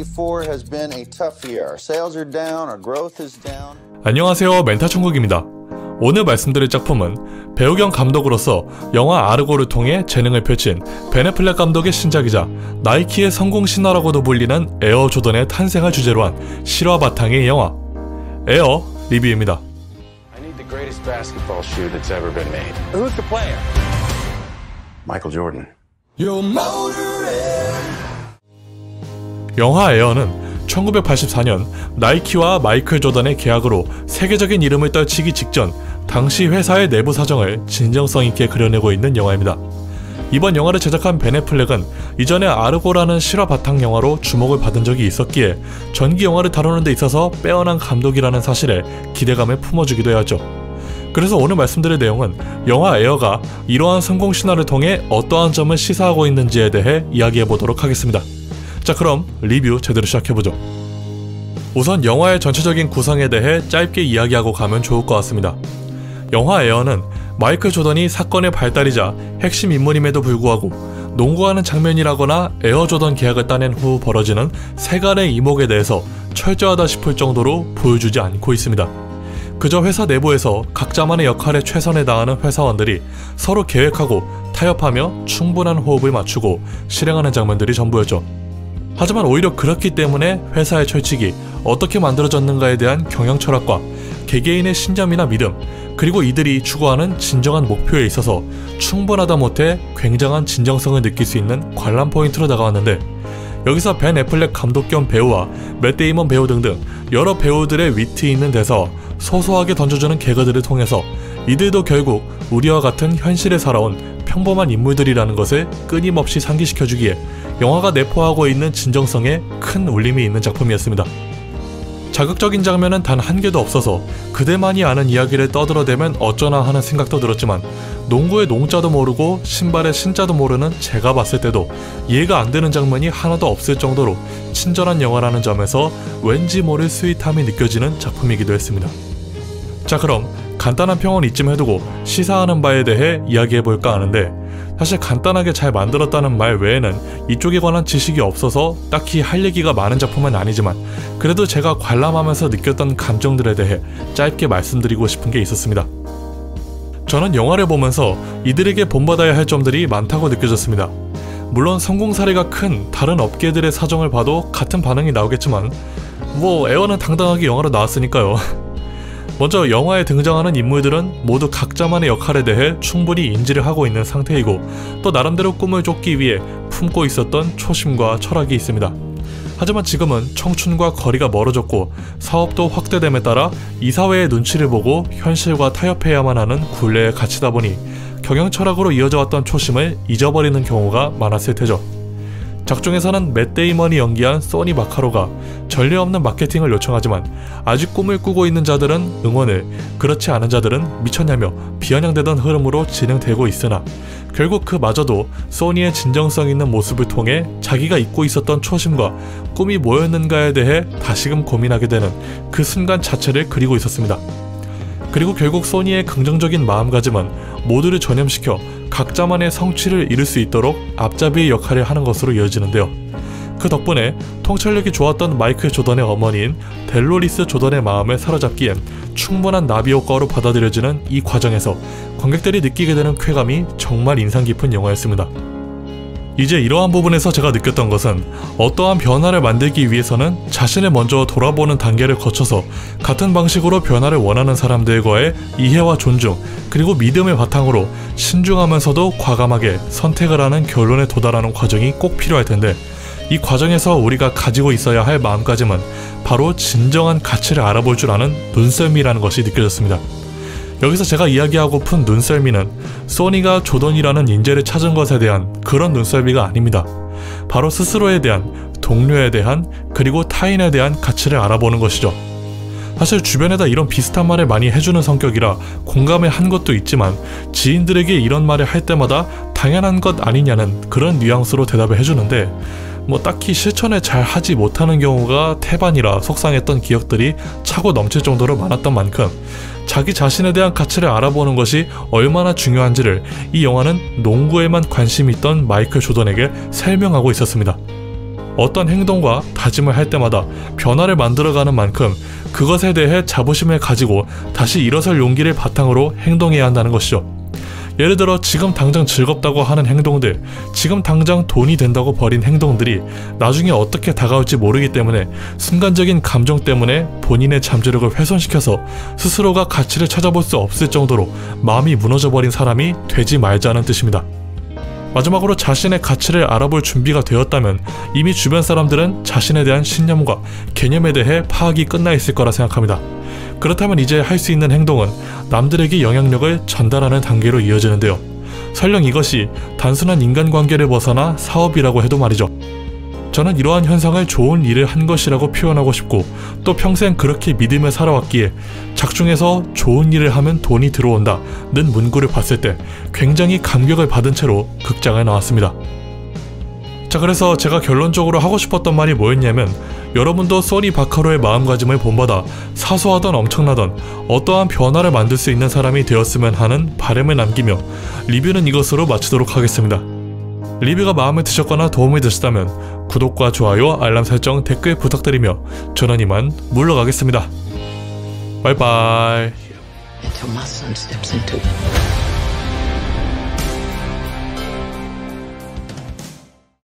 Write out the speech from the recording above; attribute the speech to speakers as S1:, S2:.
S1: 2024 has been a tough year. Our sales are down, our growth is down.
S2: 안녕하세요, 멘탈천국입니다. 오늘 말씀드릴 작품은 배우 겸 감독으로서 영화 아르고를 통해 재능을 펼친 벤 애플렉 감독의 신작이자 나이키의 성공 신화라고도 불리는 에어 조던의 탄생을 주제로 한 실화 바탕의 영화 에어 리뷰입니다.
S3: I need the greatest basketball shoe that's ever been made. Who's the player? Michael Jordan.
S2: 영화 에어는 1984년 나이키와 마이클 조던의 계약으로 세계적인 이름을 떨치기 직전 당시 회사의 내부 사정을 진정성 있게 그려내고 있는 영화입니다. 이번 영화를 제작한 벤 애플렉은 이전에 아르고라는 실화 바탕 영화로 주목을 받은 적이 있었기에 전기 영화를 다루는 데 있어서 빼어난 감독이라는 사실에 기대감을 품어주기도 해야죠. 그래서 오늘 말씀드릴 내용은 영화 에어가 이러한 성공 신화를 통해 어떠한 점을 시사하고 있는지에 대해 이야기해보도록 하겠습니다. 자, 그럼 리뷰 제대로 시작해보죠. 우선 영화의 전체적인 구성에 대해 짧게 이야기하고 가면 좋을 것 같습니다. 영화 에어는 마이클 조던이 사건의 발달이자 핵심 인물임에도 불구하고 농구하는 장면이라거나 에어 조던 계약을 따낸 후 벌어지는 세간의 이목에 대해서 철저하다 싶을 정도로 보여주지 않고 있습니다. 그저 회사 내부에서 각자만의 역할에 최선을 다하는 회사원들이 서로 계획하고 타협하며 충분한 호흡을 맞추고 실행하는 장면들이 전부였죠. 하지만 오히려 그렇기 때문에 회사의 철칙이 어떻게 만들어졌는가에 대한 경영 철학과 개개인의 신념이나 믿음, 그리고 이들이 추구하는 진정한 목표에 있어서 충분하다 못해 굉장한 진정성을 느낄 수 있는 관람 포인트로 다가왔는데, 여기서 벤 애플렉 감독 겸 배우와 맷 데이먼 배우 등등 여러 배우들의 위트 있는 대사와 소소하게 던져주는 개그들을 통해서 이들도 결국 우리와 같은 현실에 살아온 평범한 인물들이라는 것을 끊임없이 상기시켜주기에 영화가 내포하고 있는 진정성에 큰 울림이 있는 작품이었습니다. 자극적인 장면은 단 한 개도 없어서 그들만이 아는 이야기를 떠들어대면 어쩌나 하는 생각도 들었지만, 농구의 농자도 모르고 신발의 신자도 모르는 제가 봤을 때도 이해가 안 되는 장면이 하나도 없을 정도로 친절한 영화라는 점에서 왠지 모를 스윗함이 느껴지는 작품이기도 했습니다. 자, 그럼 간단한 평은 이쯤 해두고 시사하는 바에 대해 이야기해볼까 하는데, 사실 간단하게 잘 만들었다는 말 외에는 이쪽에 관한 지식이 없어서 딱히 할 얘기가 많은 작품은 아니지만, 그래도 제가 관람하면서 느꼈던 감정들에 대해 짧게 말씀드리고 싶은 게 있었습니다. 저는 영화를 보면서 이들에게 본받아야 할 점들이 많다고 느껴졌습니다. 물론 성공 사례가 큰 다른 업계들의 사정을 봐도 같은 반응이 나오겠지만, 에어는 당당하게 영화로 나왔으니까요. 먼저 영화에 등장하는 인물들은 모두 각자만의 역할에 대해 충분히 인지를 하고 있는 상태이고, 또 나름대로 꿈을 쫓기 위해 품고 있었던 초심과 철학이 있습니다. 하지만 지금은 청춘과 거리가 멀어졌고 사업도 확대됨에 따라 이 사회의 눈치를 보고 현실과 타협해야만 하는 굴레에 갇히다 보니 경영 철학으로 이어져 왔던 초심을 잊어버리는 경우가 많았을 테죠. 작중에서는 맷 데이먼이 연기한 소니 바카로가 전례 없는 마케팅을 요청하지만 아직 꿈을 꾸고 있는 자들은 응원을, 그렇지 않은 자들은 미쳤냐며 비아냥대던 흐름으로 진행되고 있으나, 결국 그마저도 소니의 진정성 있는 모습을 통해 자기가 잊고 있었던 초심과 꿈이 뭐였는가에 대해 다시금 고민하게 되는 그 순간 자체를 그리고 있었습니다. 그리고 결국 소니의 긍정적인 마음가짐은 모두를 전염시켜 각자만의 성취를 이룰 수 있도록 앞잡이의 역할을 하는 것으로 이어지는데요. 그 덕분에 통찰력이 좋았던 마이클 조던의 어머니인 델로리스 조던의 마음을 사로잡기엔 충분한 나비 효과로 받아들여지는 이 과정에서 관객들이 느끼게 되는 쾌감이 정말 인상 깊은 영화였습니다. 이제 이러한 부분에서 제가 느꼈던 것은 어떠한 변화를 만들기 위해서는 자신을 먼저 돌아보는 단계를 거쳐서 같은 방식으로 변화를 원하는 사람들과의 이해와 존중, 그리고 믿음을 바탕으로 신중하면서도 과감하게 선택을 하는 결론에 도달하는 과정이 꼭 필요할 텐데, 이 과정에서 우리가 가지고 있어야 할 마음가짐은 바로 진정한 가치를 알아볼 줄 아는 눈썰미라는 것이 느껴졌습니다. 여기서 제가 이야기하고픈 눈썰미는 소니가 조던이라는 인재를 찾은 것에 대한 그런 눈썰미가 아닙니다. 바로 스스로에 대한, 동료에 대한, 그리고 타인에 대한 가치를 알아보는 것이죠. 사실 주변에다 이런 비슷한 말을 많이 해주는 성격이라 공감을 한 것도 있지만, 지인들에게 이런 말을 할 때마다 당연한 것 아니냐는 그런 뉘앙스로 대답을 해주는데, 딱히 실천을 잘 하지 못하는 경우가 태반이라 속상했던 기억들이 차고 넘칠 정도로 많았던 만큼 자기 자신에 대한 가치를 알아보는 것이 얼마나 중요한지를 이 영화는 농구에만 관심이 있던 마이클 조던에게 설명하고 있었습니다. 어떤 행동과 다짐을 할 때마다 변화를 만들어가는 만큼 그것에 대해 자부심을 가지고 다시 일어설 용기를 바탕으로 행동해야 한다는 것이죠. 예를 들어 지금 당장 즐겁다고 하는 행동들, 지금 당장 돈이 된다고 벌인 행동들이 나중에 어떻게 다가올지 모르기 때문에 순간적인 감정 때문에 본인의 잠재력을 훼손시켜서 스스로가 가치를 찾아볼 수 없을 정도로 마음이 무너져버린 사람이 되지 말자는 뜻입니다. 마지막으로 자신의 가치를 알아볼 준비가 되었다면 이미 주변 사람들은 자신에 대한 신념과 개념에 대해 파악이 끝나 있을 거라 생각합니다. 그렇다면 이제 할 수 있는 행동은 남들에게 영향력을 전달하는 단계로 이어지는데요. 설령 이것이 단순한 인간관계를 벗어나 사업이라고 해도 말이죠. 저는 이러한 현상을 좋은 일을 한 것이라고 표현하고 싶고, 또 평생 그렇게 믿으며 살아왔기에 작중에서 좋은 일을 하면 돈이 들어온다 는 문구를 봤을 때 굉장히 감격을 받은 채로 극장에 나왔습니다. 자, 그래서 제가 결론적으로 하고 싶었던 말이 뭐였냐면, 여러분도 소니 바카로의 마음가짐을 본받아 사소하던 엄청나던 어떠한 변화를 만들 수 있는 사람이 되었으면 하는 바람을 남기며 리뷰는 이것으로 마치도록 하겠습니다. 리뷰가 마음에 드셨거나 도움이 되셨다면 구독과 좋아요, 알람 설정, 댓글 부탁드리며 저는 이만 물러가겠습니다. 바이바이.
S4: Until my son steps into it.